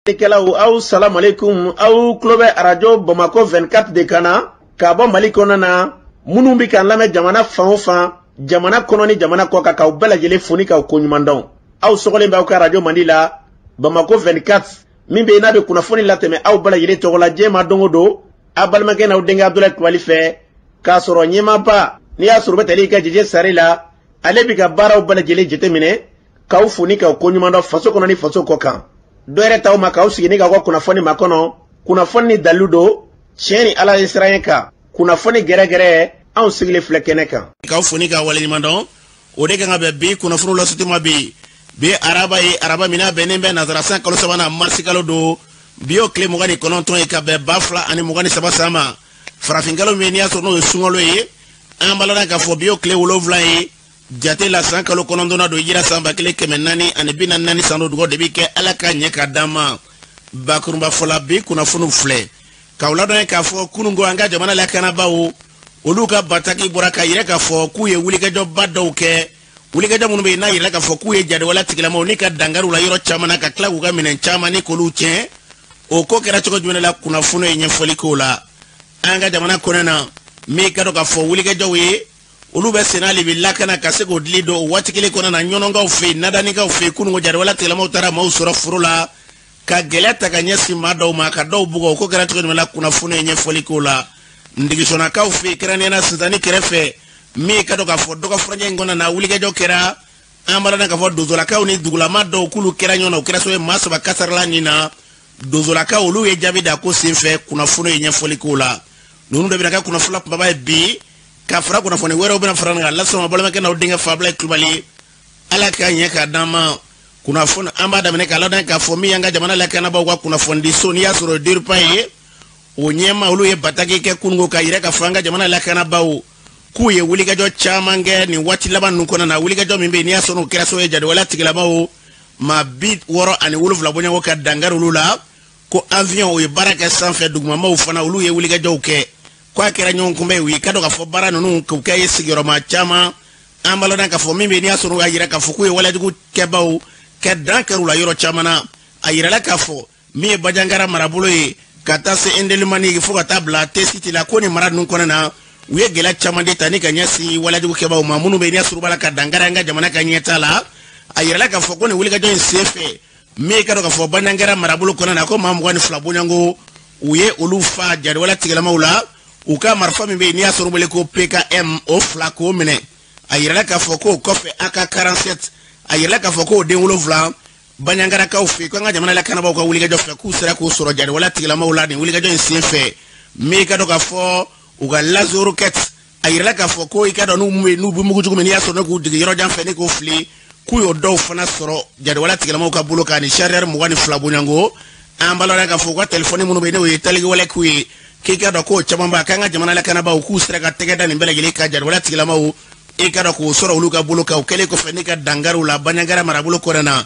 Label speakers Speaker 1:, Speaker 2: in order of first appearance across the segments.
Speaker 1: Aou salam alaikum aou klobe radio Bamako 24 de Kana Kabo Mali konana munu bi kan lame jamana fan fan jamana kononi jamana ko ka u bela jele foni ka ko nyumandon aw sogole ba ka radio Mandila Bamako 24 min be na be kuna foni la teme aw bela jele to la jema dongo do abalma ke na u denga Abdoulaye Twalife ka soro nyema ba ni ya suru beteli ka jeje sarila ale bi ka bara u bela jele jete mine ka u foni ka ko nyumandon faso kononi faso ko kan doere taw maka usigi ga kuna foni makono kuna foni daludo cheni ala israelka kuna foni gere an sigile flekeneka ka foni ga wale mandon o de ga be kuna furu lo sutima be araba mina benembe nazara 5 kalo sabana marsikalo do bio kle mogani kononton e ka be bafla ani mogani sabasama farafingalo menia so no sungolo e ambalana ka fo bio kle wolovla e jate la 5 kalo konondona do yira samba kle kemenani ani binanani sando do de bike alaka nyeka dama bakurumba fola be kuna funu fle kawlado e ka fo kunungo anga jamana la kana bawo oluka bataki boraka yire ka fo kuye wulike jo baddo ke wulike jo munu be na yire ka fo kuye jade wala tigila mo ni ka dangaru la yoro chamana ka klagu ga minen chamani ko luche o ko kera choko jumene la kuna funu e nyefoli ko la anga jamana konena mi ka do ka fo wulike jo we ulube senali bilakana kasego dlido watikile kona na nyononga ufe nadani ka ufe kunungo jade wala tigila mo tara mo usura furula ka gelata ka nyesi mado ma ka do bugo ko kera choko jumene la kuna funu e nyefoli ko la ndigishona ka ufi kirani na sinzani kerefe mi ka doka fo doka franje ngona na wulike jo kera amara na ka fo dozola ka uni dugula mado kulu kera nyona ukira so maso ba kasarla nina dozola ka ulu ye jabida ko sinfe kuna funo yenye folikula nunu de bina ka kuna fula baba bi ka fra kuna fone wero bina fra nga la so mabole make na odinga fable klubali ala ka nyeka dama kuna funo amada mene ka la ka fo mi yanga jamana la kana ba kuna fondi so ni asoro dirpaye onyema ulu ye bataki ke kungo ka yire ka franga jamana la kana bawo kuye wulika jo chamange ni wati laba nukona na wulika jo mimbe ni asono kira so jade wala tigila bawo ma bit woro ani wulu la bonya ko ka dangaru lula ko avion o ye baraka sans fait duguma ma ufana ulu ye wulika jo ke kwa kira nyon kumbe wi kado ka fo bara nunu ko ka ye sigiro ma chama amalo na ka fo mimbe ni asono ga yire ka fo kuye wala jugu ke bawo ke dankaru la yoro chamana ayira la ka fo mi bajangara marabulo ye kata se endelimani fo kata bla tesiti la koni marad nun konana uye gela chamande tani kanyasi wala jugu keba o mamunu be ni asurubala ka dangara nga jamana kanyeta la ayira ka fo koni wulika join sefe me ka do ka fo banangara marabulo konana ko mamu kwani flabonyango uye olufa jade wala tigala maula uka marfa be ni asurubale ko PKM o flako mene ayira ka fo ko kofe aka 47 ayira ka fo ko de wolovla banyangara ka ufi ko nga jamana la kana ba ko wulika jo fe ku sera ko soro jade wala tigala maula ni wulika join sefe me ka do ka fo uga lazoro ket ayira ka fo ko ikado nu bu mugu jugu meni aso no ku digi yoro jam fe ne ko fli ku yo do fana soro jade wala tigala mo ka bulo ka ni sharer mo wani fla bunyango ambalo ka fo ko telefone mu no be ne we taligi wala ku ki kado ko chamamba ka nga jamana la kana ba ku sira ka tegeda ni mbele gele ka jade wala tigala mo ikado ko soro uluka bulo ka kele ko fe ne ka dangaru la banyangara marabulo ko na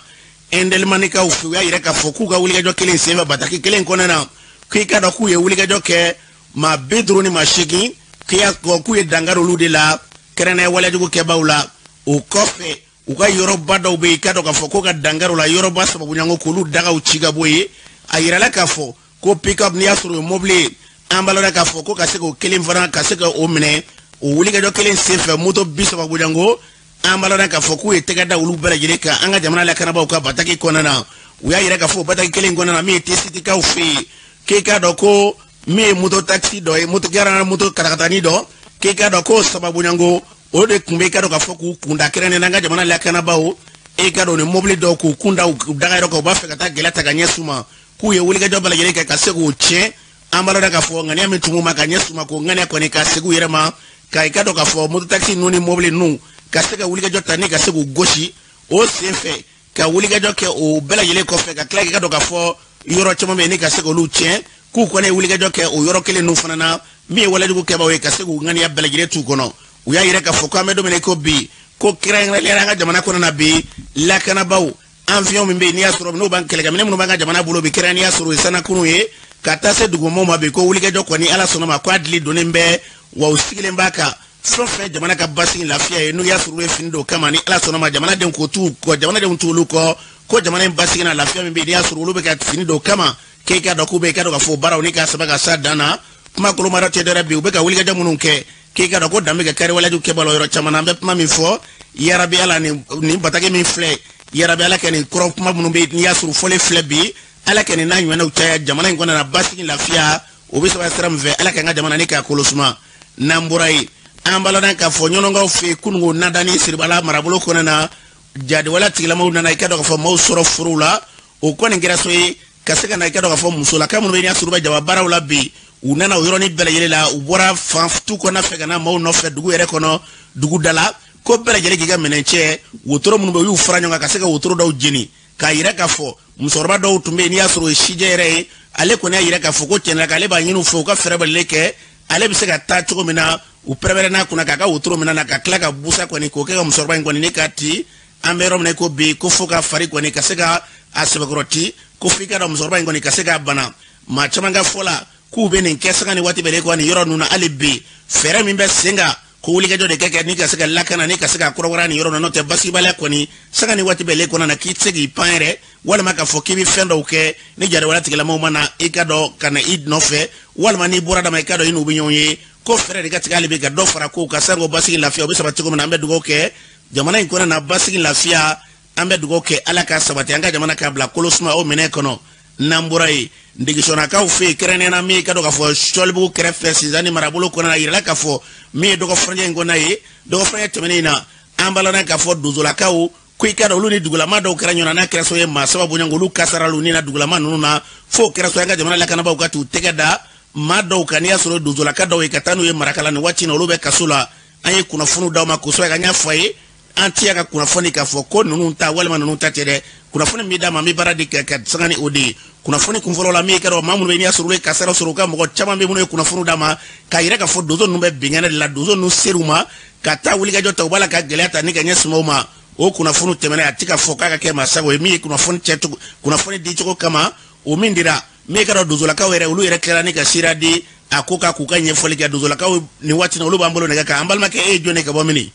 Speaker 1: endel manika ufu ya ayira ka fo ku ga wuli ga jo kele seba bataki kele ko na ki kado ku ye wuli ga jo ke ma bedroni ma shiki kia ku ye dangaro lude la kerene wala jugo ke bawla o kofe uga yoroba do be kado ka fo ko ga dangaro la yoroba sababu nyango ko lu daga u chiga boye ayira la ka fo ko pick up ni asuru mobile ambalo la ka fo ko ka se ko kelim vara ka se ko o mene o wuli ga do kelen sefe moto biso babu nyango ambalo la ka fo ku ye tegada ulu bela jere ka anga jamana la kana ba ka bataki konana uya yira ka fo bataki kelen konana mi tesiti ka ufi ke kado ko mi moto taxi do e moto garana moto karakatani do ke ka do ko sababu nyango o de kumbe ka do ka foku kunda kerene nanga jamana la kana bawo e ka do ne mobile do ko kunda daga ro ko ba fe kata gelata ganya suma ku ye wuli ga do bala gele ka sego che ambalo daga fo ngani ametumu makanya suma ko ngani ko ne ka sego yerema ka do ka fo moto taxi nuni mobile nu ka sega wuli ga do tani ka sego goshi o sefe ka wuli ga do ke o bala gele ko fe ka klage ka do ka fo yoro chama me ni ka sego lu che ku kone wulika joke o yoro kele nu fanana mi wala dugu keba we kasegu ngani ya belagire tu kono uya yire ka foko amedo mene ko bi ko kira ngale nga jamana kono na bi la kana baw avion mbe ni asoro no ban kele gamene no banga jamana bulo bi kira ni asoro sana kunu ye kata se dugu mo ma be ko wulika joko ni ala sono ma kwadli donembe wa usigile mbaka so fe jamana ka basi la fia no ya suru e findo kama ni ala sono ma jamana den ko tu ko jamana den tu lu ko ko jamana basigi na lafiya min be ya suru ulu be ka fini do kama ke ka do ku be ka do ka fo bara oni ka saba ka sadana kuma ko mara te dara bi ube ka wuli ka jamunun ke ka do ko dambe ka kare wala ju ke balo yoro chamana be kuma mi fo yarabi ala ni batake min fle yarabi ala ke ni kuro kuma munun be ni ya suru fole fle bi ala ke ni na nywana uchaya jamana ngona na basigi lafiya obi saba sram ve ala ke nga jamana ni ka kolosuma namburai ambala na ka fo nyono nga fe kungo nadani sirbala marabulo kona na jadi wala tigila mauna na ikado ka fo mau soro furula o koni ngira soyi kaseka na ikado ka fo musula kamu be ni asuruba jawabara wala bi unana uyoroni bela yelela ubora fanftu kona fega na mau no fe dugu ere kono dugu dala ko bela jele giga menenche wotoro munu be yu franyo nga kaseka wotoro daw jini ka yire ka fo musorba daw tumbe ni asuru shijere ale koni yire ka fo ko tenra ka le ba nyinu fo ka fere baleke ale bi se ka ta chugo mina uprevere na kuna kaka wotoro mina na ka klaka busa koni ko ke musorba ngoni ne kati ambero mne ko bi ko foka fari ko ni kaseka asebagroti ko fika da mzorba ngoni kaseka bana ma chamanga fola ku be ni kesaka ni wati bele ko ni yoro nuna alibi fere mimbe senga ko wuli ga jode keke ni kaseka lakana ni kaseka kurogora ni yoro no te basi bale ko ni saka ni wati bele ko na kitsegi panre wala maka foki bi fendo ke ni jare wala tigala mo mana ikado kana id no fe wala mani burada ma ikado inu binyonye ko fere de katika alibi ga do fara ko kasango basi la fia obisa batiko na mbe dugo ke jamana ikona na basigi lafiya ambe dugo ke alaka sabati anga jamana kabla kolosuma o mene kono namburai ndigishona ka ufe kerene na mi kado ka fo sholbu krefe sizani marabulo kona na yirala ka fo mi dogo franje ngona yi dogo franje temenina ambala na ka fo duzula ka u kuikado luni dugula ma do keranyo na kreso ye ma sababu nyangulu kasara luni na dugula ma nuna fo kreso anga jamana la kana ba ukatu tegada ma do kania soro duzula ka do ikatanu ye marakala ni wachi na ulube kasula anye kuna funu daw ma kuswa ga nyafaye antia ka kuna foni ka fo ko nunu ta walma nunu ta tere kuna foni mi dama mi baradi ka sangani odi kuna foni kumfolo la mi ka do mamu be ni asuru ka sara suru ka mo chama be muno kuna fonu dama ka ire ka fo dozo numbe bingana la dozo nu seruma ka ta wuli ga jota bala ka gelata ni ka nyesmo ma o kuna fonu temena atika fo ka ke masago mi kuna foni chetu kuna foni di choko kama o mindira mi ka do dozo la ka were ulu ire kala ni ka siradi akoka kukanye foli ka dozo la ka ni wati na ulu bambolo ne ka ambal make e jone ka bomini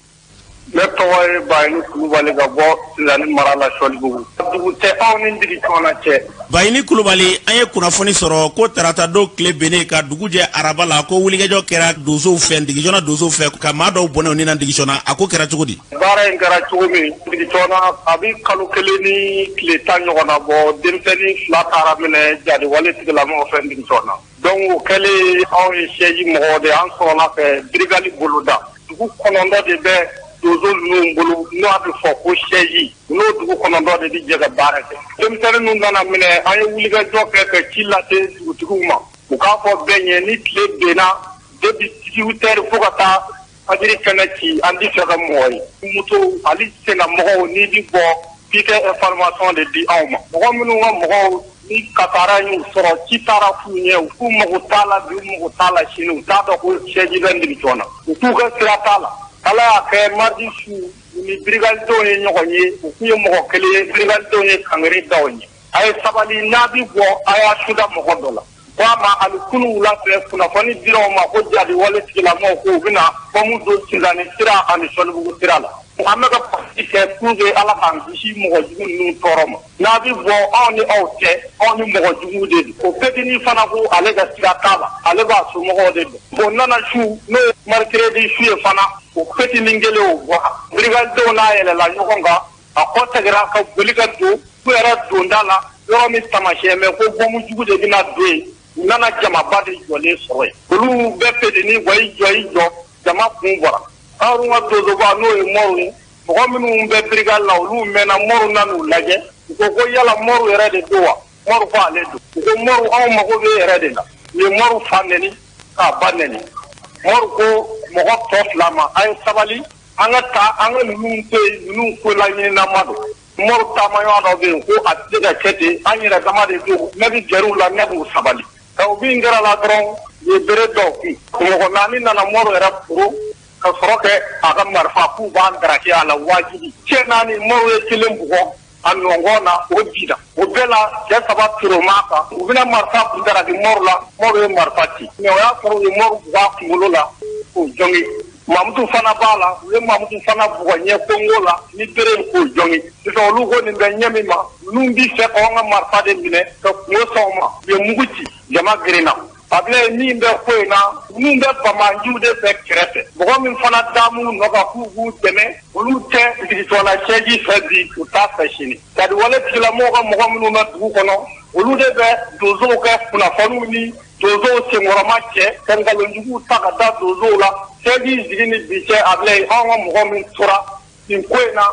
Speaker 2: le tɔgɔ Bayini Kulubali ka bɔ Silani mara la Sɔlibugu. Dugu tɛ aw ni Ndigishɔna cɛ.
Speaker 1: Bayini Kulubali an ye kunnafoni sɔrɔ ko tarata do tile bene ka dugu jɛ araba la ko wulikɛjɔ kɛra donsow fɛ Ndigishɔna donsow fɛ ka maa dɔw bɔnɛ o ni na Ndigishɔna a ko kɛra cogo di.
Speaker 2: Baara in kɛra cogo min Ndigishɔna a bi kalo kelen ni tile 10 ɲɔgɔn na bɔ denmisɛnnin 2 taara minɛ jadiwale tigilamɔgɔw fɛ Ndigishɔna. Donc o kɛlen anw ye siège mɔgɔw de an sɔrɔla fɛ Birigali boloda dugu kɔnɔntɔn de bɛ dozo ninnu bolo n'o a bɛ fɔ ko siège n'o dugu kɔnɔntɔn de bɛ jɛ ka baara kɛ denmisɛnnin ninnu nana minɛ an ye wulikajɔ kɛ ka ci lase dugutigiw ma u k'a fɔ bɛɛ ɲɛ ni tile benna depuis 18 heures fo ka taa fajiri kɛnɛ ci an tɛ fɛ ka mɔgɔ ye moto ale senna mɔgɔw n'i bi bɔ f'i ka information de di anw ma mɔgɔ minnu ka mɔgɔw ni kasara y'u sɔrɔ ci taara f'u ɲɛ u k'u mago t'a la bi u mago t'a la sini u t'a dɔn ko siège bɛ Ndigishɔna u k'u ka sira t'a la ala y'a kɛ mardi su ni birigalidenw ye ɲɔgɔn ye u k'u ye mɔgɔ kelen ye birigalidenw ye kangari daw ye a ye sabali n'a bi bɔ a y'a suda mɔgɔ dɔ la ko a ma ali kunu wula fɛ kunnafoni diraw ma ko jadiwale tigilamɔgɔw ko u bɛna fɔmu don Sizani sira ani Sɔlibugu sira la an bɛ ka parti kɛ pour que ala k'an kisi mɔgɔ jugu ninnu tɔɔrɔ ma n'a bi bɔ anw ni aw tɛ anw ni mɔgɔ juguw de don o fitini fana ko ale ka sira t'a la ale b'a somɔgɔw de don o nana su n'o ye mercredi su ye fana o fitini kelen o bɔra birigalidenw n'a yɛlɛla ɲɔgɔn kan a kɔ tɛgɛra ka boli ka don u yɛrɛ donda la yɔrɔ min taamasiyɛn bɛ ko bɔmu jugu de bɛna don yen u nana jamaba de jɔlen sɔrɔ yen olu bɛɛ fitini wa i jɔ jama kun bɔra anw ka dozoba n'o ye mɔriw ye mɔgɔ minnu bɛ birigali la olu mɛnna mɔriw nan'u lajɛ u ko ko yala mɔriw yɛrɛ de don wa mɔriw ko ale don u ko mɔriw anw mago bɛ yɛrɛ de la u ye mɔriw fa nɛni k'a ba nɛni mɔriw ko mɔgɔ tɔ 2 ma a ye sabali an ka taa an ka ninnu to yen ninnu ko laɲininama don mɔriw taamaɲɔgɔn dɔ bɛ yen ko a tɛ se ka kɛ ten an yɛrɛ dama de don ne bɛ gɛrɛ u la ne b'u sabali o min kɛra la dɔrɔn u ye bere dɔw kun mɔgɔ 4 nana mɔriw yɛrɛ foro ka sɔrɔ kɛ a ka marifa k'u b'an daraki a la wajibi cɛ 4 mɔriw ye kelen bugɔ a nɔngɔn na o bida o bɛɛ la cɛ 3 turoma kan u bɛna marifa kun daraki mɔriw la mɔriw ye marifa ci mais o y'a sɔrɔ u ye mɔriw bugɔ a kunkolo la k'o jɔnge Mamutu fana bala le Mamutu fana bugonye Congo la ni bere ko jongi so lu ko ni be nyami ma numbi se ko nga marfa de mine ko soma be muguti jama grina able ni be ko na ni be pamanju de be krete bo min fana damu no ka ku teme lu te di so la cheji fedi uta fashini tadi wala tila mo ko mo na du ko no olu de be dozo ka kuna fanu ni dozo sengorama che kangalo njugu takata dozo la sedi zigini biche able ongo mo min tura in kwena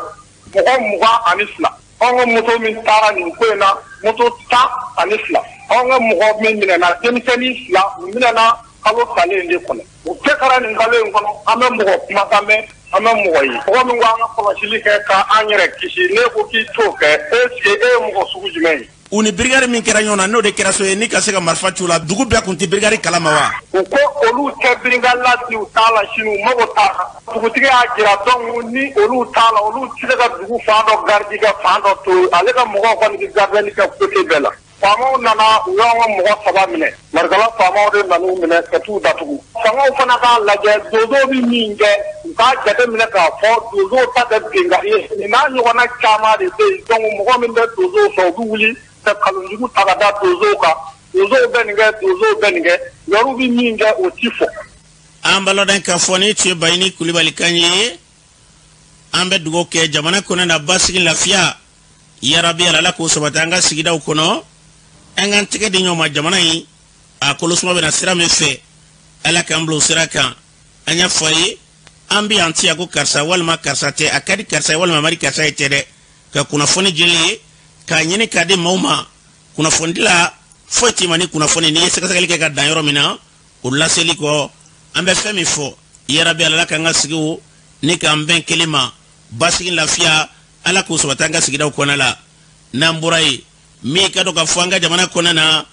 Speaker 2: mo muga anisla ongo moto min tara ni kwena moto ta anisla ongo mo min minana demiseni la minana kalo tale ndi kono o tekara ni ngalo ngono ame mo kuma kame ame mo yi o mi wa nga ko shili ke ka anyere kishi ne ko ki toke eske mo sugu jumei
Speaker 1: uni brigade min kera nyona no de kera so ni ka se ka marfa chula dugu bya kunti brigade kalama wa
Speaker 2: ko olu te brigade la ti utala shinu mo ta dugu tige ajira don ni olu tala olu ti ga dugu fa do gardi ga fa do to ale ga mo ko ni gardi ni ka ko te bela famo nana uyawa mo saba mine margala famo de nanu mine ka tu datugu famo fana ka laje dozo bi minge ka jate mine ka fo dozo ta de ngari ni na nyona chama de don mo min de dozo so wuli kalunjugu tagada dozo benige yoru bi minge o tifo
Speaker 1: ambalo dan ka foni tie bayni kulibali kanye ambe dugo ke jamana kona na basigi lafiya ya rabbi ala ko sobatanga sigida ukono engan tike di nyoma jamana yi akolo suma bena sira me fe ala kamblo siraka anya fayi ambi anti ago karsa walma karsa te akadi karsa walma mari karsa itede ka kuna foni jili ka nyini kade mauma kuna fondila foti mani kuna foni ni seka seka like ka danyoro mina ulla seliko ambe femi fo yera be ala kanga sigiwo ni ka amben kelima basigi lafiya ala ko sobatanga sigida ko nala namburai mi ka do ka fanga jamana konana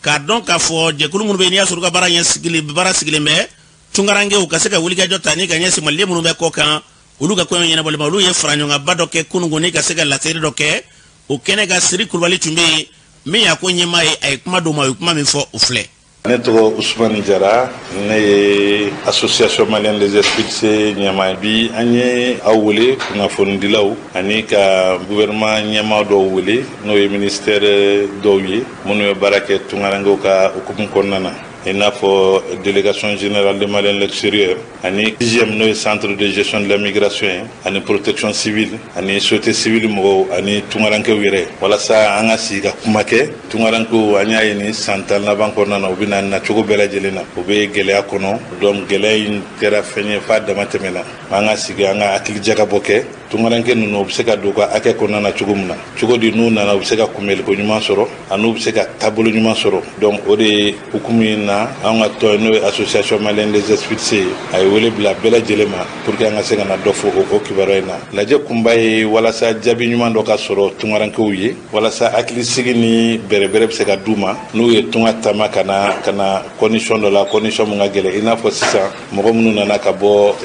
Speaker 1: ka don ka fo je kulumunu be ni asuru ka baranya sigili bara sigili me tungarange u kaseka wuliga jota ni ka nyesi malle munu be ko kan uluga ko nyena bole malu ye franyo nga badoke kunungu ni kaseka la teri doke o kenega siri kulwali tumbe mi ya ko nyema ay kuma do ma kuma mi fo ufle
Speaker 3: Neto Ousmane Diarra ne association malienne des esprits nyama bi anye awule kuna fondilaw ani ka gouvernement nyama do wule no ministère do yi monu barake tungarango ka hukum konnana ina fo délégation générale de Mali à l'extérieur ani 10e centre de gestion de la migration ani protection civile ani société civile mo ani tungaranke wire wala sa anga siga kumake tungaranko anya ni santal na banko na obina na chugo bela jelena obe gele akono dom gele in tera fenye fa dama temena anga siga anga akili jaga boke tungaranke no obseka doka ake kona na chugo muna chugo di no na obseka kumel ko nyuma soro anu obseka tabulu nyuma soro donc ode hukumi anga to no association malienne des esprits ay wele bla bela jelema pour que anga senga na dofo o kibarena la je kumbaye wala sa jabi nyuma ndoka soro tungaranke uye wala sa akili sigini bere seka duma no ye tunga tama kana condition de la condition munga gele ina fo sisa mo munu na kabo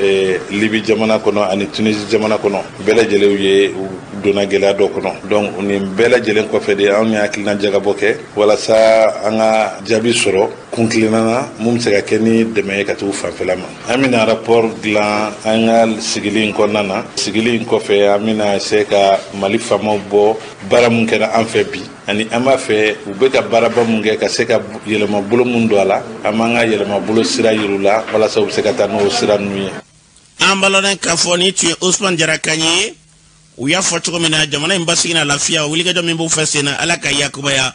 Speaker 3: libi jamana kono ani Tunisie jamana kono bela jele uye dona gele do kono donc ni bela jele ko fede anya akili na jaga boke wala sa anga jabi soro kunkilinana mum sega keni deme katu fanfelama amina rapport glan angal sigilin konana sigilin ko fe amina seka malifa mo baram kena amfebi ani ama fe ubeka baraba munge ka seka yelema bulo mundo ala amanga yelema bulo sira yirula wala sa ubseka tano sira nuye
Speaker 1: ambalonen kafoni tu Ousmane Diarra Kanye uya fotuko mina jamana imbasi na lafia wiliga do mimbu fesena ala ka yakubaya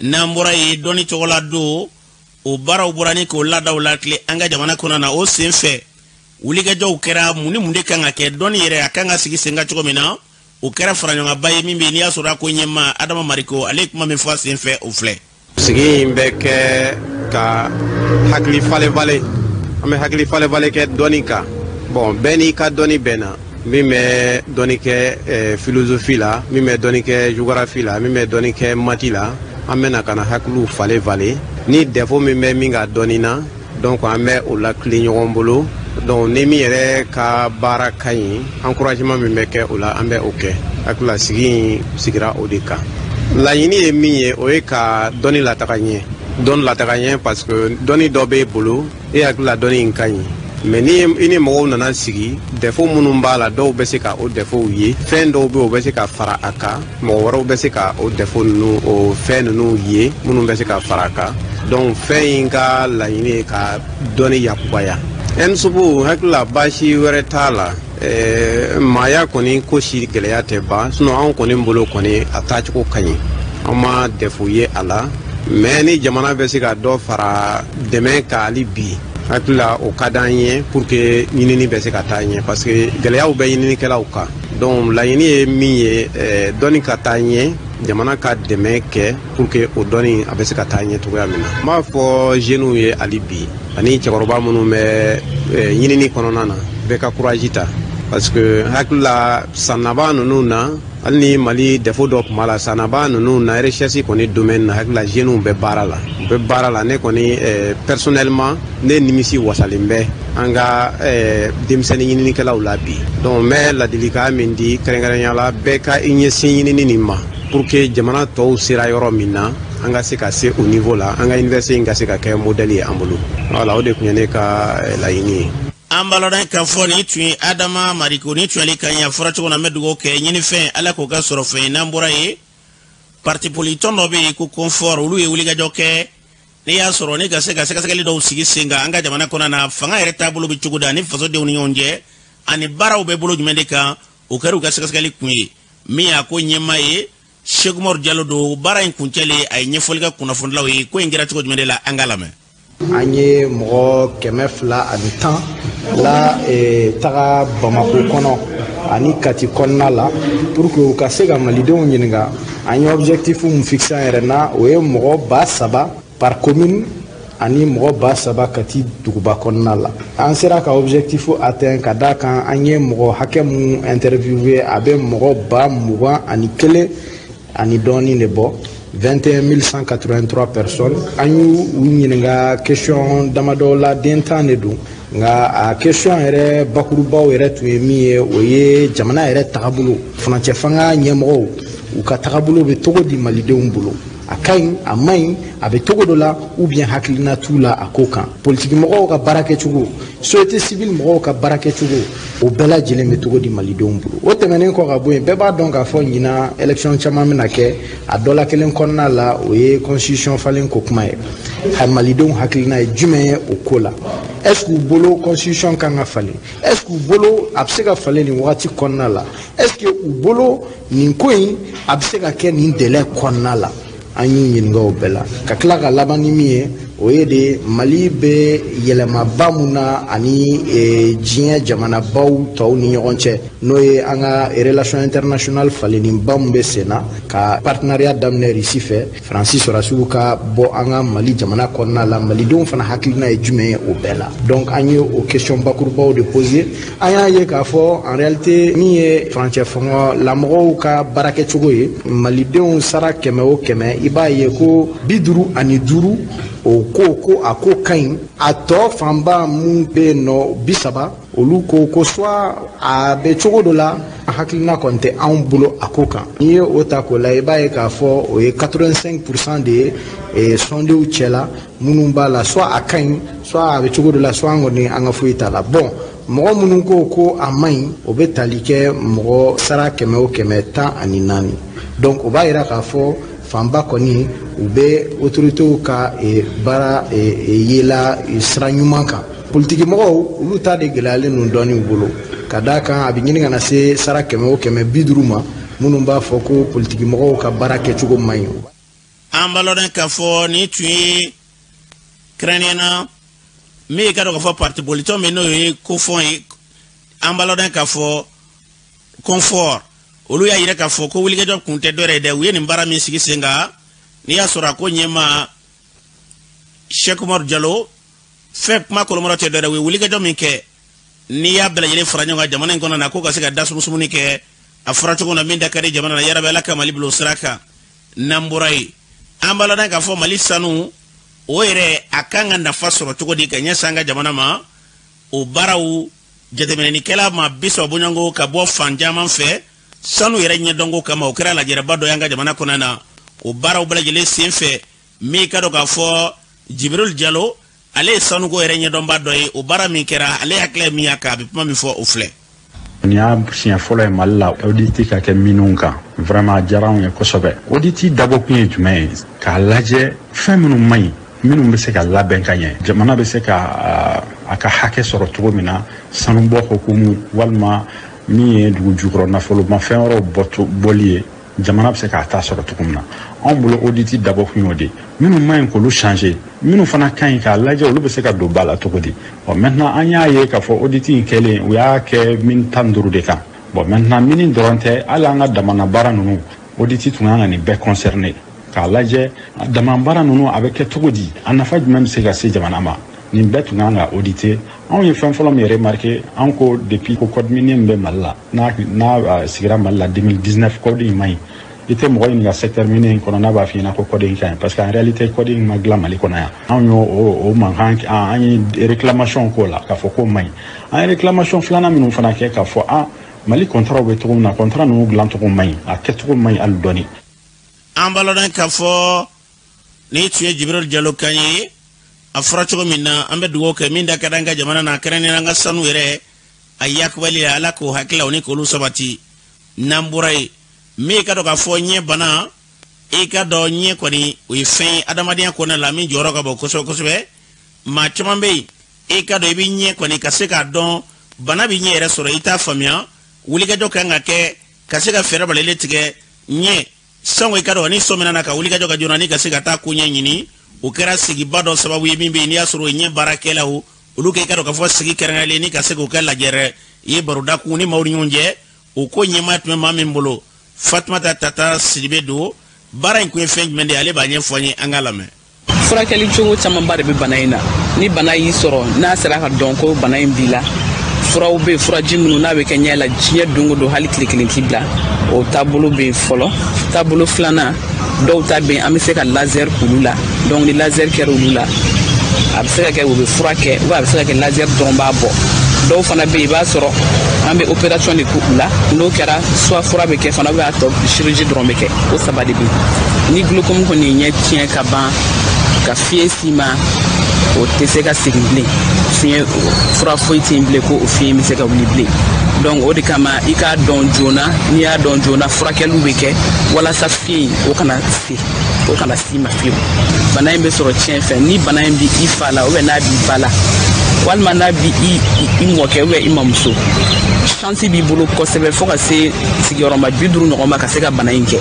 Speaker 1: nambura yi doni to wala do o bara uburani ko lada ulatli anga jamana kona na o senfe wiliga do kera muni munde kanga ke doni yere akanga sigi senga tuko mina o kera franyo ngabaye mimbi ni asura ko nyema adama mariko alekuma me fa senfe o fle
Speaker 4: sigi mbeke ka hakli fale vale ame hakli fale vale ke donika bon beni ka doni bena mime doni ke philosophie la mime doni ke géographie la mime doni ke mati la amena kana haklu fale vale ni defo mime minga doni na donc ame o la clé bolo donc ni mi yere ka bara kayi encouragement mime ke o la ambe oke akla sigira odeka la yini e mi o e ka doni la takanye don la takanye parce que doni dobe bolo e akla doni nkanyi mais ni mɔgɔw nana sigi défaut minnu b'a la dɔw bɛ se ka o défaut ye fɛn dɔw bɛ o bɛ se ka fara a kan mɔgɔ wɛrɛw bɛ se ka o défaut ninnu o fɛn ninnu ye minnu bɛ se ka fara a kan donc fɛn in ka laɲini ye ka dɔnni yakubaya Ensubu hakila baasi wɛrɛ t'a la maaya kɔni ko si gɛlɛya tɛ ban sinon anw kɔni bolo kɔni a taacogo ka ɲi an ma défaut ye a la mais ni jamana bɛ se ka dɔ fara dɛmɛ kan hali bi hakila o ka d'an ye pour que ɲinini bɛ se ka taa ɲɛ parce que gɛlɛyaw bɛ ɲininikɛlaw kan donc laɲini ye min ye dɔnni ka taa ɲɛ jamana ka dɛmɛ kɛ pour que o dɔnni a bɛ se ka taa ɲɛ cogoya min na n b'a fɔ jeunes ye hali bi ani cɛkɔrɔba minnu bɛ ɲinini kɔnɔna na bɛɛ ka courage ta parce que hakila san laban ninnu na hali ni Mali défaut dɔ tun b'a la san laban ninnu na recherche kɔni domaine na hakila jeunes bɛ baara la u bɛ baara la ne kɔni personnellement ne nimisi wasalen bɛ an ka denmisɛnnin ɲininikɛlaw la bi donc n bɛ ladilikan min di kɛrɛnkɛrɛnya la bɛɛ ka i ɲɛsin ɲinini nin ma pour que jamana tɔw sera yɔrɔ min na an ka se ka se o niveau la an ka université in ka se ka kɛ modèle ye an bolo voilà o de tun ye ne ka laɲini ye
Speaker 1: an balodan ka fɔ ni tun ye Adama Mariko ni tun ye ka ɲɛ fɔra cogo na n bɛ dugawu kɛ ɲinifɛn ala k'o ka sɔrɔ fɛn ye n'an bɔra ye parti politique dɔ bɛ yen ko confort olu ye wulikajɔ kɛ ne y'a sɔrɔ ne ka se ka sɛgɛsɛgɛli dɔw sigi sen kan an ka jamana kɔnɔ na fanga yɛrɛ taabolo bɛ cogo da ni fasodenw ni ɲɔgɔn cɛ ani baaraw bɛ bolo jumɛn de kan o kɛra u ka sɛgɛsɛgɛli kun ye min y'a ko ɲɛmaa ye Cheikh Umar Diallo do baara in kuncɛlen a ye ɲɛfɔli kɛ kunnafonilaw ye ko in kɛra cogo jumɛn de la an ka lamɛn
Speaker 5: an ye mɔgɔ 210 la taga Bamako kɔnɔ ani Kati kɔnɔna la pour que u ka se ka malidenw ɲininka an ye objectif mun fixé an yɛrɛ na o ye mɔgɔ 3000 par commune ani mɔgɔ 3000 Kati duguba kɔnɔna la an sera ka objectif atteint ka da kan an ye mɔgɔ hakɛ mun interviewé a bɛ mɔgɔ 201 ani dɔɔni de bɔ 21 183 personnes an y'u ɲininka question damadɔ la den tan de don nka a question yɛrɛ bakurubaw yɛrɛ tun ye min ye o ye jamana yɛrɛ tagabolo furancɛ fanga ɲɛmɔgɔw u ka tagabolo bɛ cogo di malidenw bolo a ka ɲi a man ɲi a bɛ cogo dɔ la ou bien hakilina t'u la a ko kan politique mɔgɔw ka baara kɛcogo société civile mɔgɔw ka baara kɛcogo o bɛɛ lajɛlen bɛ cogo di malidenw bolo o tɛmɛnen kɔ ka bɔ yen bɛɛ b'a dɔn k'a fɔ ɲina élection caman bɛna kɛ a dɔ la kelen kɔnɔna la o ye constitution falen ko kuma ye malidenw hakilina ye jumɛn ye o ko la est-ce que u bolo constitution kan ka falen est-ce que u bolo a bɛ se ka falen nin wagati kɔnɔna la est-ce que u bolo nin ko in a bɛ se ka kɛ nin délai kɔnɔna la an y'u ɲininka o bɛɛ la ka tila ka laban ni min ye o ye de Mali bɛ yɛlɛmaba mun na ani diɲɛ jamanabaw tɔw ni ɲɔgɔn cɛ n'o ye an ka relation internationale falenniba mun bɛ sen na ka partenariat daminɛ Russie fɛ Faransi sɔrɔdasiw ka bɔ an ka Mali jamana kɔnɔna la malidenw fana hakilina ye jumɛn ye o bɛɛ la donc an ye o question bakurubaw de poser an y'a ye k'a fɔ en réalité min ye furancɛ fɔngɔlamɔgɔw ka baarakɛcogo ye malidenw sara 100 o 100 i b'a ye ko 55 o ko a ko ka ɲi a tɔ fanba mun bɛ yen nɔ 30 olu ko soit a bɛ cogo dɔ la a hakilina kɔni tɛ anw bolo a ko kan n'i ye o ta k'o la i b'a ye k'a fɔ o ye 85% de ye sondew cɛ la minnu b'a la soit a ka ɲi soit a bɛ cogo dɔ la soit an kɔni an ka foyi t'a la bon mɔgɔ minnu ko a man ɲi o bɛ tali kɛ mɔgɔ sara 100 o 114 donc o b'a jira k'a fɔ fanba kɔni u bɛ autoritéw ka baara yela sira ɲuman kan politique mɔgɔw olu ta de gɛlɛyalen ninnu dɔɔni bolo ka d'a kan a bɛ ɲini ka na se sara 100 o 150 ma minnu b'a fɔ ko politique mɔgɔw ka baara kɛcogo man ɲi
Speaker 1: an balɔden k'a fɔ ni tun ye kɛrɛnkɛrɛnnenya min ye ka dɔn k'a fɔ parti politique min n'o ye kofɔn ye an balɔden k'a fɔ confort olu y'a yira k'a fɔ ko wulikajɔ kun tɛ dɔwɛrɛ ye dɛ u ye nin baara min sigi sen kan n'i y'a sɔrɔ a ko ɲɛmaa Cheikh Umar Diallo fɛn kuma kɔlɔmɔrɔ tɛ dɔwɛrɛ u ye wulikajɔ min kɛ n'i y'a bɛɛ lajɛlen fara ɲɔgɔn kan jamana in kɔnɔ na ko ka se ka da sumusumuni kɛ a fɔra cogo na min da ka di jamana na yarabi Ala ka Mali bila o sira kan n'an bɔra yen an b'a lɔn k'a fɔ Mali sanu o yɛrɛ a kan ka nafa sɔrɔ cogo di ka ɲɛsin an ka jamana ma o baaraw jateminɛlikɛla ma bisa bɔɲɔgɔnko ka bɔ fan caman fɛ sanu yɛrɛ ɲɛdɔnko kama o kɛra lajɛrɛba dɔ y'an ka jamana kɔnɔ na o baaraw bɛɛ lajɛlen sen fɛ min ka dɔn k'a fɔ Jibril Diallo ale sanugo yɛrɛ ɲɛdɔnba dɔ ye o baara min kɛra ale hakilɛ min y'a kan a bɛ kuma min fɔ o filɛ.
Speaker 6: Ni y'a siɲɛ fɔlɔ ye Mali la audit ka kɛ minnu kan vraiment diyara anw ye kosɛbɛ. Audit dabɔkun ye jumɛn ye k'a lajɛ fɛn minnu man ɲi minnu bɛ se ka labɛn ka ɲɛ jamana bɛ se ka a ka hakɛ sɔrɔ cogo min na sanubɔ hukumu walima min ye dugu jukɔrɔ nafolomafɛn wɛrɛw bɔli ye jamana bɛ se k'a ta sɔrɔ cogo min na anw bolo audit dabɔkun y'o de minnu man ɲi k'olu changer minnu fana ka ɲi k'a lajɛ olu bɛ se ka don ba la cogo di maintenant an y'a ye k'a fɔ audit in kɛlen u y'a kɛ min 15 de kan maintenant min dɔrɔn tɛ hali an ka damana baara ninnu audit tun kan ka nin bɛɛ concerner k'a lajɛ damana baara ninnu a bɛ kɛ cogo di a nafa jumɛn bɛ se ka se jamana ma nin bɛɛ tun kan ka auditer anw ye fɛn fɔlɔ min remarqué an ko depuis ko code minier min bɛ Mali la n'a sigira Mali la 2019 code in man ɲi i tɛ mɔgɔ ɲininka secteur minier in kɔnɔ n'a b'a f'i ɲɛna ko code in ka ɲi parce que en réalité code in ma dilan Mali kɔnɔ yan anw y'o mankan an ye réclamation k'o la k'a fɔ k'o man ɲi an ye réclamation filanan minnu fana kɛ k'a fɔ Mali contrat bɛ cogo min na contrat ninnu dilan cogo man ɲi a kɛcogo man ɲi hali dɔɔni.
Speaker 1: An balɔn k'a fɔ ni tun ye Jibril Jalo kan ye a fɔra cogo min na an bɛ dugawu kɛ min da ka d'an ka jamana na kɛrɛnkɛrɛnnen an ka sanu yɛrɛ a yakubali ala k'o hakililaw ni k'olu sabati n'an bɔra ye min ka dɔn k'a fɔ ɲɛ bana i ka dɔn ɲɛ kɔni o ye fɛn ye adamadenya kɔnɔna la min jɔyɔrɔ ka bon kosɛbɛ kosɛbɛ maa caman bɛ yen i ka dɔn i bɛ ɲɛ kɔni ka se k'a dɔn bana bɛ ɲɛ yɛrɛ sɔrɔ i t'a faamuya wulikajɔ kan ka kɛ ka se ka fɛɛrɛ balalen tigɛ ɲɛ sango i ka dɔn ni sɔmina na ka wulikajɔ ka joona ni ka se ka taa ko ɲɛ ɲini o kɛra sigiba dɔ sababu ye min bɛ yen n'i y'a sɔrɔ o ɲɛ baarakɛlaw olu k'i ka dɔn k'a fɔ sigi kɛrɛnkɛrɛnlen ni ka se k'o kɛ lajɛrɛ i ye baroda kun ni maaw ni ɲɔgɔn cɛ o ko ɲɛmaa tun bɛ maa min bolo Fatumata Tata Sidibe don baara in kun ye fɛn jumɛn de ale b'a ɲɛfɔ an ye an ka lamɛn.
Speaker 7: Furakɛli cogo camanba de bɛ bana in na ni bana y'i sɔrɔ n'a sera ka dɔn ko bana in b'i la furaw bɛ furaji minnu n'a bɛ kɛ ɲɛ la diɲɛ don o don hali tile kelen t'i bila o taabolo bɛ yen fɔlɔ taabolo filanan dɔw ta bɛ yen an bɛ se ka laser k'olu la donc ni laser kɛra olu la a bɛ se ka kɛ u bɛ fura kɛ ou a bɛ se ka kɛ laser dɔrɔn b'a bɔ dɔw fana bɛ yen i b'a sɔrɔ an bɛ opération de k'u la n'o kɛra soit fura bɛ kɛ fana ou a tɔ chirurgie dɔrɔn bɛ kɛ o saba de bɛ yen ni glaucome kɔni ye ɲɛ tiɲɛ ka ban ka fiɲɛ s'i ma o tɛ se ka segin bilen fiɲɛ fura foyi tɛ yen bilen ko o fiɲɛ bɛ se ka wuli bilen donc o de kama i k'a dɔn joona n'i y'a dɔn joona furakɛliw bɛ kɛ walasa fiɲɛ in o kana s'i ma fiyewu bana in bɛ sɔrɔ tiɲɛ fɛ ni bana in bɛ i fa la n'a b'i ba la walima n'a bɛ i mɔkɛ i mamuso chance b'i bolo kosɛbɛ fo ka se sigiyɔrɔma 50 ɲɔgɔn ma ka se ka bana in kɛ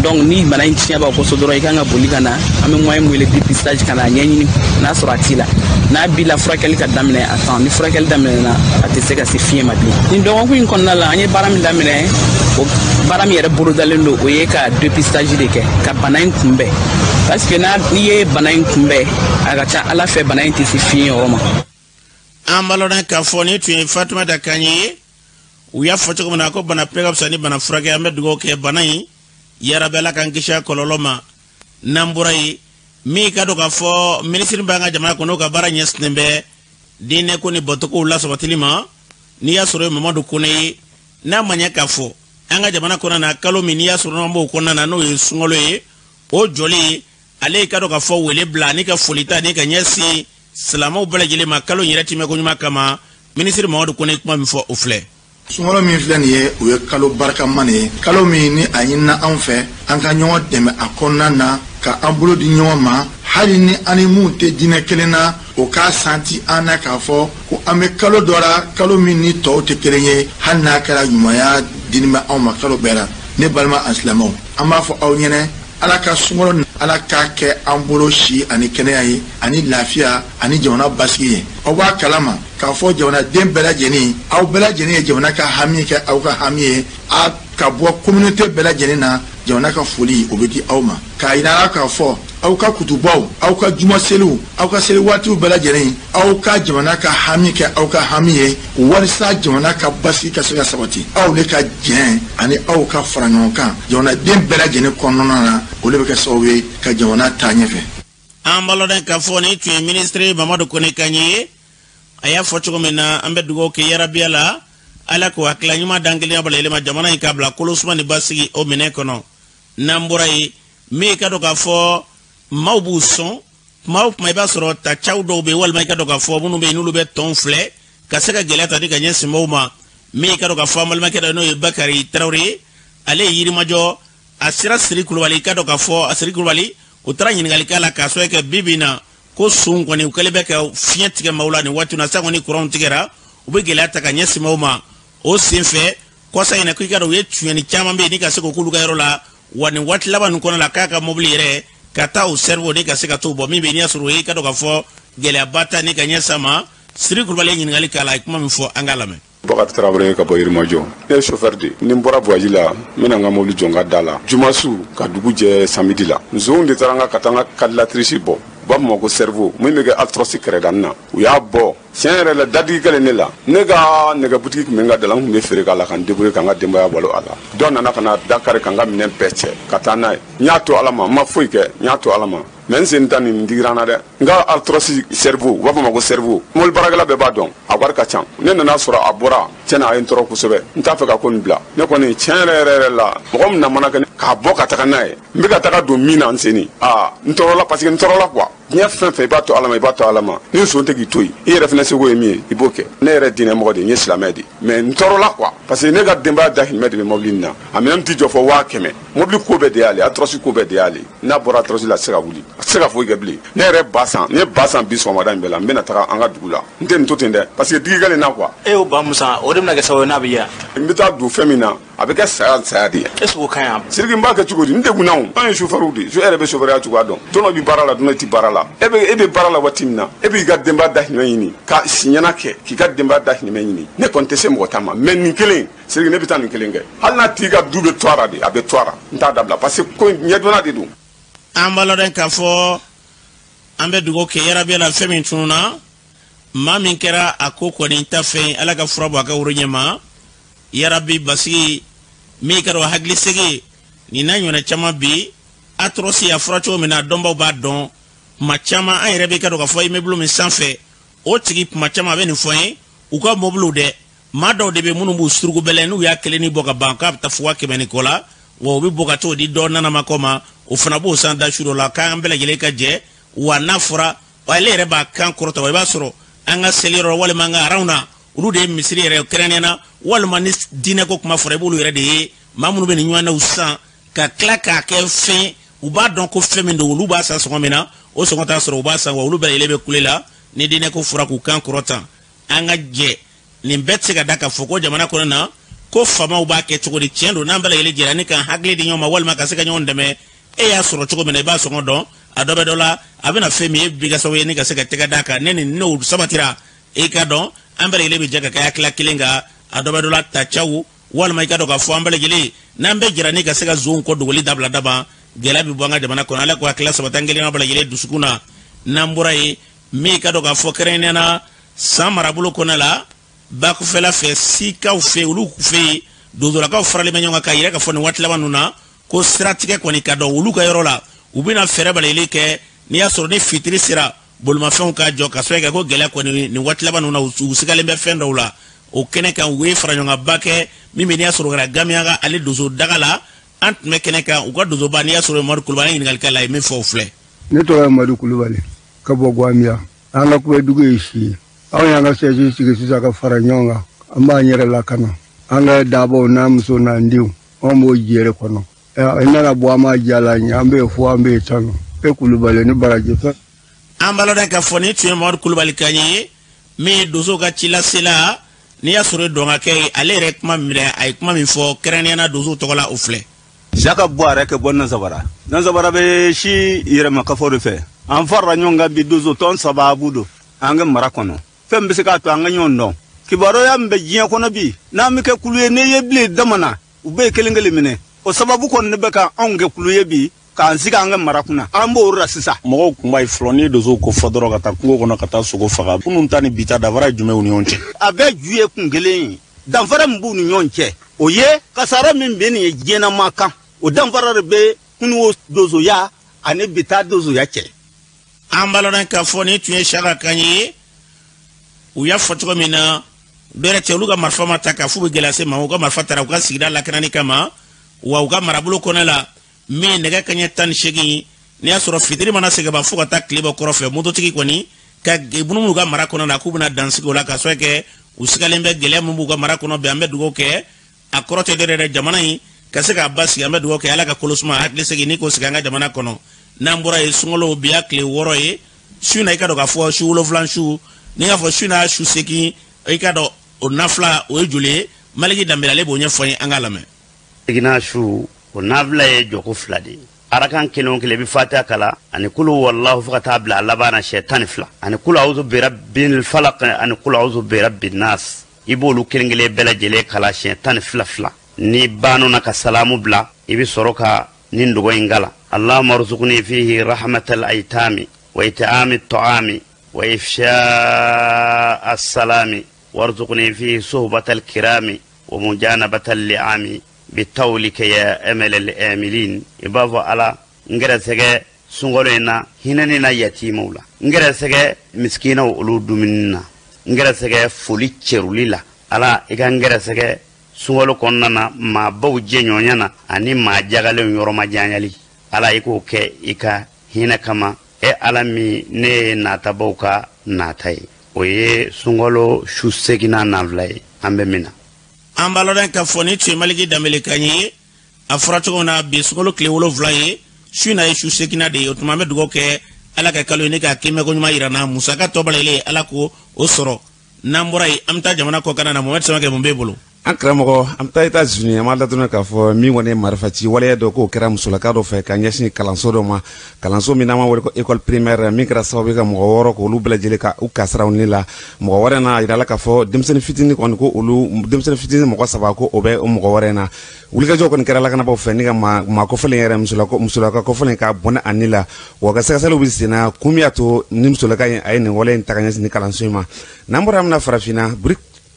Speaker 7: donc ni bana in tiɲɛ b'a kɔsɔ dɔrɔn i kan ka boli ka na an bɛ moyen wele dépistage ka na ɲɛɲini n'a sɔrɔ a t'i la n'a b'i la furakɛli ka daminɛ a temps ni furakɛli daminɛna a tɛ se ka se fiɲɛ ma bilen nin dɔgɔkun in kɔnɔna la an ye baara min daminɛ o baara min yɛrɛ bolodalen don o ye ka dépistage de kɛ ka bana in kunbɛn parce que n'i ye bana in kunbɛn a ka ca ala fɛ bana in tɛ se fiɲɛ yɔrɔ ma.
Speaker 1: An balɔn k'a fɔ ni tun ye Fatumata kan ye u y'a fɔ cogo min na ko bana bɛɛ ka fisa ni bana furakɛ an bɛ dugawu kɛ bana in yarabi ala k'an kisi a kɔlɔlɔ ma n'an bɔra ye min ka dɔn k'a fɔ minisiri b'an ka jamana kɔnɔ ka baara ɲɛsinnen bɛ diinɛ ko ni bɔtɔkow la sabatili ma n'i y'a sɔrɔ ye Mamadu Kone ye n'a ma ɲɛ k'a fɔ an ka jamana kɔnɔna na kalo min n'i y'a sɔrɔ n'an b'o kɔnɔna na n'o ye sunkalo ye o jɔli ale ka dɔn k'a fɔ wele bila ni ka foli ta ni ka ɲɛsin silamɛw bɛɛ lajɛlen ma kalo yɛrɛ timɛ ko ɲuman kama minisiri Mamadu Kone kuma min fɔ o filɛ.
Speaker 8: Sunkalo min filɛ nin ye o ye kalo barikama de ye kalo min ni a ɲinina anw fɛ an ka ɲɔgɔn dɛmɛ a kɔnɔna na ka an bolo di ɲɔgɔn ma hali ni an ni mun tɛ diinɛ kelen na o k'a santi an na k'a fɔ ko an bɛ kalo dɔ la kalo min ni tɔw tɛ kelen ye hali n'a kɛra ɲumanya dini bɛ anw ma kalo bɛɛ la ne balima an silamɛw an b'a fɔ aw ɲɛna ala ka sunkalo ala k'a kɛ an bolo si ani kɛnɛya ye ani lafiya ani jamana basigi ye aw b'a kalama k'a fɔ jamanaden bɛɛ lajɛlen aw bɛɛ lajɛlen ye jamana ka hami kɛ aw ka hami ye a ka bɔ communauté bɛɛ lajɛlen na jamana ka foli o bɛ di aw ma k'a yira k'a fɔ aw ka kutubaw aw ka juma seliw aw ka seli waatiw bɛɛ lajɛlen aw ka jamana ka hami kɛ aw ka hami ye walasa jamana ka basigi ka se ka sabati aw le ka jɛn ani aw ka fara ɲɔgɔn kan jamanaden bɛɛ lajɛlen kɔnɔna na o le bɛ kɛ sababu ye ka jamana taa ɲɛfɛ.
Speaker 1: an balɔden k'a fɔ ni tun ye minisiri Mamadu Kone kan ye a y'a fɔ cogo min na an bɛ dugawu kɛ yarabiya la ala k'o hakilila ɲuman dan kelen bala yɛlɛma jamana in k'a bila kolosuma ni basigi o minɛn kɔnɔ n'an bɔra ye min ka dɔn k'a fɔ maaw b'u sɔn kuma o kuma i b'a sɔrɔ tacaw dɔw bɛ walima i ka dɔn k'a fɔ minnu bɛ yen n'olu bɛ tɔn filɛ ka se ka gɛlɛya ta di ka ɲɛsin maaw ma min i ka dɔn k'a fɔ an balimakɛ dɔ n'o ye Bakari Tarawele ale ye Yirimajɔ a sera Siri Kulubali i ka dɔn k'a fɔ a Siri Kulubali o taara ɲininkali k'a la k'a sɔrɔ kɛ bi bi in na ko sun kɔni u kɛlen bɛ ka fiɲɛ tigɛ maaw la nin waati na sa kɔni kuranw tigɛra u bɛ gɛlɛya ta ka ɲɛsin maaw ma o sen fɛ kɔsa in na ko i ka dɔn u ye tuɲɛni caman bɛ yen ni ka se k'olu ka yɔrɔ la wa nin waati laban nin kɔnɔ la k'a ka mobili yɛrɛ ka taa o servo ni ka se ka t'o bɔ min bɛ n'i y'a sɔrɔ o ye i ka dɔn k'a fɔ gɛlɛyaba ta ni ka ɲɛsin a ma Siri Kulubali ye ɲininkali k'a la a ye kuma min fɔ an k'a lamɛn.
Speaker 9: Bakari Tarawele ka bɔ Yirimajɔ. Ne ye chauffeur de. Ni n bɔra voyage la, n bɛna n ka mobili jɔ n ka da la. Jumasu ka dugu jɛ samedi la. Nson de taara n ka taa n ka calculatrice bɔ. U b'a fɔ ma ko cerveau min bɛ kɛ Altrosi kɛrɛdanin na. U y'a bɔ. Tiɲɛ yɛrɛ la dadigi kɛlen ne la. Ne ka nɛgɛbutigi tun bɛ n ka da la n tun bɛ feere k'a la ka n débrouiller ka n ka denbaya balo a la. Dɔ nana ka na da kari ka n ka minɛn bɛɛ cɛ ka taa n'a ye. N y'a to Ala ma, n ma foyi kɛ, n y'a to Ala ma. Mais n sen ta nin digira n na dɛ. N ka Altrosi cerveau u b'a fɔ ma ko cerveau. Mobili baarakɛla bɛɛ b'a dɔn. A wari ka ca. Ne nana sɔrɔ a bɔra. Tiɲɛna a ye n tɔɔrɔ kosɛbɛ. N t'a fɛ ka ko nin bila. Ne kɔni tiɲɛ yɛrɛ la mɔgɔ min na mana kɛ k'a bɔ ka taga n'a ye. N bɛ ka taga don min na n senni. N tɔɔrɔ la parce que n tɔɔrɔ la quoi. Diɲɛ fɛn fɛn i b'a to Ala ma i b'a to Ala ma. Ni nson tɛ k'i to yen i yɛrɛ fana seko ye min ye i b'o kɛ. Ne yɛrɛ diinɛ mɔgɔ de n ye silamɛ de. Mais n tɔɔrɔ la quoi parce que ne ka denbaya dahirimɛ de bɛ mobili nin na. A minɛn tɛ jɔ fɔ 5000. Mobili ko bɛɛ de y'ale Altrosi ko bɛɛ de y'ale. N'a bɔra Altrosi la a tɛ se ka wuli. A tɛ se ka foyi kɛ bilen. Ne yɛrɛ ba san n ye ba san bi sɔgɔmada in bɛɛ la n bɛna taga an ka dugu la. N tɛ nin to ten dɛ parce que digikɛlen na quoi.
Speaker 10: E y'o ba mun san o de bɛna kɛ sababu ye n'a bɛ yan.
Speaker 9: N bɛ taa don fɛn min na a bɛ kɛ saya de ye.
Speaker 10: Est ce que o ka ɲi.
Speaker 9: Siriki n b'a kɛ cogo di n degunna o. An ye chauffeur de ye e yɛrɛ bɛ chauffeur ya cogoya dɔn. Tɔnɔ bɛ baara la tɔnɔ tɛ baara la. E bɛ baara la waati min na e b'i ka denbaya dahirimɛ ɲini ka siɲɛna kɛ k'i ka denbaya dahirimɛ ɲini ne kɔni tɛ se mɔgɔ ta ma mais nin kelen Siriki ne bɛ taa nin kelen kɛ hali n'a t'i ka du bɛ to a la de a bɛ to a la n t'a dabila parce que ko ɲɛdɔnna de don.
Speaker 1: An b'a lɔn k'a fɔ an bɛ dugawu kɛ yarabi la fɛn min tununa maa min kɛra a ko kɔni ta fɛn Ala ka fura bɔ a ka woro ɲɛma yarabi basigi min ka dɔn hakili segi nin n'a ɲɔgɔnna caman bi Altrosi a fɔra cogo min na dɔnbaw b'a dɔn kuma caman an yɛrɛ bɛ ka dɔn k'a fɔ immeuble min sanfɛ o tigi kuma caman a bɛ nin fɔ n ye u ka mobiliw dɛ maa dɔw de bɛ minnu b'u surugu bɛlɛ n'u y'a kelen ni bɔ ka ban k'a bɛ taa fɔ 100 ni kɔ la wa u bɛ bɔ ka t'o di dɔ nanamakɔ ma o fana b'o san da su dɔ la k'an bɛɛ lajɛlen ka jɛ wa n'a fɔra ale yɛrɛ b'a kan kɔrɔta wa i b'a sɔrɔ an ka seliyɔrɔ walima an ka aranw na olu de ye misiri yɛrɛ kɛrɛnkɛrɛnna walima ni diinɛ ko kuma fɔra i b'olu yɛrɛ de ye maa minnu bɛ nin ɲɔgɔnnaw san ka tila k'a kɛ fɛn u b'a dɔn ko fɛn min don olu b'a san sɔngɔ min na o sɔngɔ t'a sɔrɔ u b'a san wa olu bɛɛ lajɛlen bɛ kule la ni diinɛ ko fɔra k'u kan kɔrɔta an ka jɛ nin bɛɛ tɛ se ka da k'a fɔ ko jamana kɔnɔ na ko faamaw b'a kɛ cogo di tiɲɛ don n'an bɛɛ lajɛlen jɛra ni kan hakili di ɲɔgɔn ma walima ka se ka ɲɔgɔn dɛmɛ e y'a sɔrɔ cogo min na i b'a sɔngɔ dɔn a dɔ bɛ dɔ la a bɛna fɛn min ye bi ka sababu ye ni ka se ka tɛgɛ d'a kan ne ni n'o sabatira e ka dɔn an bɛɛ lajɛlen bɛ jɛ ka kɛ hakilila kelen kan a dɔ bɛ dɔ la tacaw walima i ka dɔn k'a fɔ an bɛɛ lajɛlen n'an bɛɛ jɛra ni ka se ka zonw kɔ dogoli dabila daba gɛlɛya bɛ bɔ an ka jamana kɔnɔ ala ko hakilila sabati an kelen an bɛɛ lajɛlen dusukun na n'an bɔra ye min ka dɔn k'a fɔ kɛrɛnkɛrɛnnenya san marabolo kɔnɔ la bakufɛla fɛ sikaw fɛ olu fɛ yen dozorakaw faralen bɛ ɲɔgɔn kan k'a yira k'a fɔ nin waati laban ninnu na ko siratigɛ kɔni ka dɔn olu ka yɔrɔ la u bɛna fɛɛrɛ balalen kɛ n'i y'a sɔrɔ ni fitiri sera bolimafɛnw ka jɔ ka sɔrɔ kɛ ko gɛlɛya kɔni nin waati laban ninnu na u sigalen bɛ fɛn dɔw la o kɛnɛ kan u ye fara ɲɔgɔn ba kɛ min bɛ n'i y'a sɔrɔ kɛra Gamiaga ale dozo daga la an tun bɛ kɛnɛ kan u ka dozoba n'i y'a sɔrɔ Madu Kulubali ɲininkali kɛ la ye min fɔ o filɛ.
Speaker 11: Ne tɔgɔ ye Madu Kulubali ka bɔ Gamiaga an ka kubɛdugu ye si ye anw y'an ka siège sigi sisan ka fara ɲɔgɔn kan an b'an yɛrɛ lakana an ka dabaw n'an muso n'an denw anw b'o jɛrɛ kɔnɔ i nana bɔ an b'a jala ɲɛ an bɛ fɔ an bɛ tanu e Kulubali ni baraji fɛ.
Speaker 1: an b'a lɔn k'a fɔ ni tun ye Madu Kulubali kan ye min dozo ka ci lase la n'i y'a sɔrɔ dɔn ka kɛ ale yɛrɛ kuma minɛ a ye kuma min fɔ kɛrɛnkɛrɛnnenya dozo tɔgɔ la o filɛ.
Speaker 12: Jaka Buare ke bɔ Nanzabara bɛ si yɛrɛmakafo de fɛ an farala ɲɔgɔn kan bi dozo tɔn sababu don an ka mara kɔnɔ fɛn bɛ se k'a to an ka ɲɔgɔn dɔn kibaruya min bɛ diɲɛ kɔnɔ bi n'an bɛ kɛ kulu ye n'i ye bilen damana u bɛɛ kelen kelen minɛ o sababu kɔni de bɛ ka anw kɛ kulu ye bi k'an sigi an ka mara kunna an b'o la sisan.
Speaker 13: Mɔgɔw kun b'a ye fɔlɔ ni dozo ko fɔ dɔrɔn ka taa kungo kɔnɔ ka taa sogo faga kunun ta ni bi ta dafara jumɛn u ni ɲɔgɔn cɛ.
Speaker 12: A bɛɛ ju ye kun kelen ye danfara min b'u ni ɲɔgɔn cɛ o ye kasara min bɛ nin ye diɲɛnama kan o danfara de bɛ kunun dozoya ani bi ta dozoya cɛ.
Speaker 1: An b'a lɔn k'a fɔ ni tun ye Saka kan ye u y'a fɔ cogo min na bɛrɛ tɛ olu ka marifa ma ta k'a f'u bɛ gɛlɛya se ma u ka marifa taara u ka sigida lakanani kama wa u ka marabolo kɔnɔ la min nɛgɛ kaɲɛ 18 ni y'a sɔrɔ fitiri mana se ka ban fo ka taa tile bɔ kɔrɔfɛ mototigi kɔni ka munumunu ka mara kɔnɔ na k'u bɛna dansigi o la ka sɔrɔ kɛ u sigalen bɛ gɛlɛya min b'u ka mara kɔnɔ bɛn an bɛ dugawu kɛ a kɔrɔ tɛ dɛ jamana in ka se k'a basigi an bɛ dugawu kɛ ala ka kolosuma hakili sigi ni k'o sigi an ka jamana kɔnɔ n'an bɔra ye sunkalo bi y'a tile 6 ye su na i ka dɔn k'a fɔ su 7 su ni y'a fɔ su na su 8 i ka dɔn o nafila o ye joli ye Maliki Dambele ale b'o ɲɛfɔ ye an ka lamɛn
Speaker 14: igina su o nafila ye jɔko 2 de arakan kelen kelen bi fatiha kala ani kulu wallahu fo ka taa bila labana shaytan 2 ani kulu a'udhu bi rabbil falaq ani kulu a'udhu bi rabbin nas ibolu kelen kelen bɛɛ lajɛlen kala shaytan 2 ni banu na ka salamu bila ibi soroka nin dogo ingala allahumma arzuqni fihi rahmatal aitami wa it'ami at-ta'ami wa ifsha as-salami warzuqni fihi suhbatal kirami wa mujanabatal li'ami bitawlika ya amal al-amilin ibavo ala ngara sege sungolena hinani na yatimula ngara sege miskina ulu duminna ngara sege foli cherulila ala iga ngara sege sungolo konnana ma baw jenyonyana ani ma jagale yoroma janyali ala iko ke ika hina kama ala mi ne nata bawka natai oye sungolo shusegina navlay ambe mina ambaloden ka foni tu Maliki Dambele kanyi afrato na bi sungolo kle wolo vlaye shuna ye shusegina de otuma me dugo ke ala ka kalo ne ka kime ko nyuma irana musa ka tobalele ala ko osoro namborai amta jamana ko kana na Mohamed Sama ke bombe bolo
Speaker 15: Akramo am ta États-Unis am la tuna ka fo mi woni marfati wala do ko kera musulaka do fe ka nyasi kalanso do ma kalanso mi na ma wori ko école primaire mi kra sawi ka mo woro ko lu bela jele ka u kasra on la mo wore na ida la ka fo demsen fitini ko ko ulu demsen fitini mo ko saba ko obe mo ko wore na wuli ka joko kera la kana bo fe ni ma ko fele yere musulaka ko fele ka bona anila wo ka saka selu bisina kumiato ni musulaka ay ni wala en takanya ni kalanso ma nambora amna farafina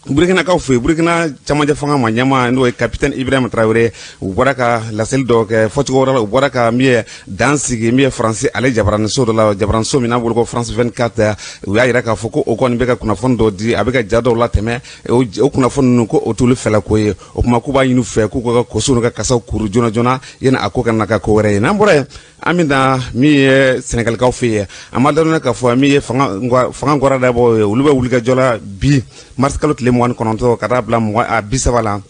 Speaker 15: Burkina ka fe Burkina chamaja fanga manyama ndo capitaine Ibrahim Traoré uboraka la sel do ke fotigo wala uboraka mie dansigi mie français ale jabran so do la jabran so mina bolo ko France 24 ya ira ka foko o kon beka kuna fondo di abeka jado la teme o kuna fondo ko o tulu fela ko ye o kuma kuba yinu fe ko ko so no ka kasa kuru jona jona yena akoka na ka ko were na mbore aminda mie Senegal ka fe amada no ka fo mie fanga ngora da bo uluba ulga jola bi mars kalot le mo kononto kata bla mo a bisabala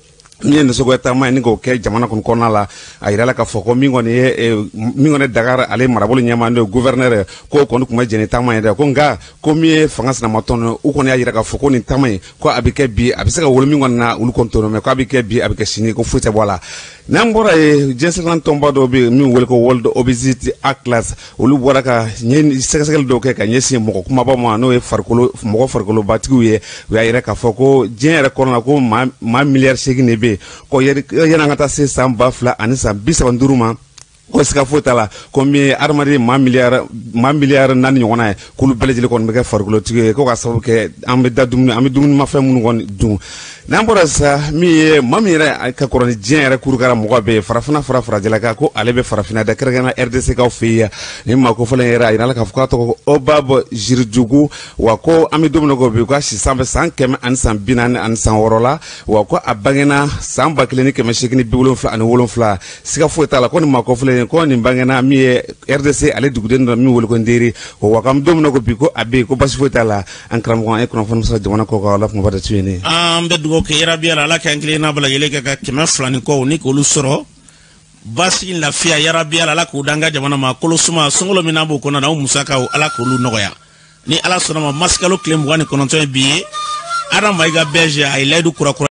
Speaker 15: ni ne sogo ta ma ni go ke jamana kon konala ayira la ka foko mingone Dakar ale marabolo nyama ndo gouverneur ko kon kuma jeni ta ma ida ko nga ko mi fanga na maton u kon ayira ka foko ni tamai ko abike bi abisaka wol mingone na ulu kontono me ko abike bi abike sini ko futa bola nambora e jenselan tomba do bi mi wol ko world obesity atlas ulu boraka nyen segal do ke ka nyesi mo kuma ba mo no e farkolo mo farkolo batigu ye ya ayira ka foko jenere korona ko ma milliard segine be ko yana ngata se samba fla anisa bisaba nduruma ko sika fotala ko mi armari ma milliard nan nyona ko lu belejele kon be ka fargulo tige ko ka sabu ke ambe dadum ambe dum ma fa mun gon dum nambora sa mi mamira ka koroni jenere kurugara mo be farafina jela ka ko alebe farafina da kergana RDC ka fiya ni ma ko fele era ina la ka fuka to o babo jirjugu wa ko ambe dum no go be ko si sambe sankem an sam binan an san worola wa ko abagena samba clinique me shikini biwolon fla an wolon fla sika fotala ko ni ma ko fele ko ni bangena mi RDC ale duguden do mi wol ko nderi o wakam dum no go bi ko abe ko basi fotala an kram ko e ko fon sa jamana ko ko la mo bada tuene
Speaker 1: dugo ke yarabi ala la kankile na bala yele ka kema flani ko ni ko lu soro basi la fia yarabi ala la ko danga jamana ma ko suma sungolo mina bo ko na musaka o ala ko lu nogoya ni ala sona ma maskalo klem wani kononto bi ara maiga beje ay ledu kura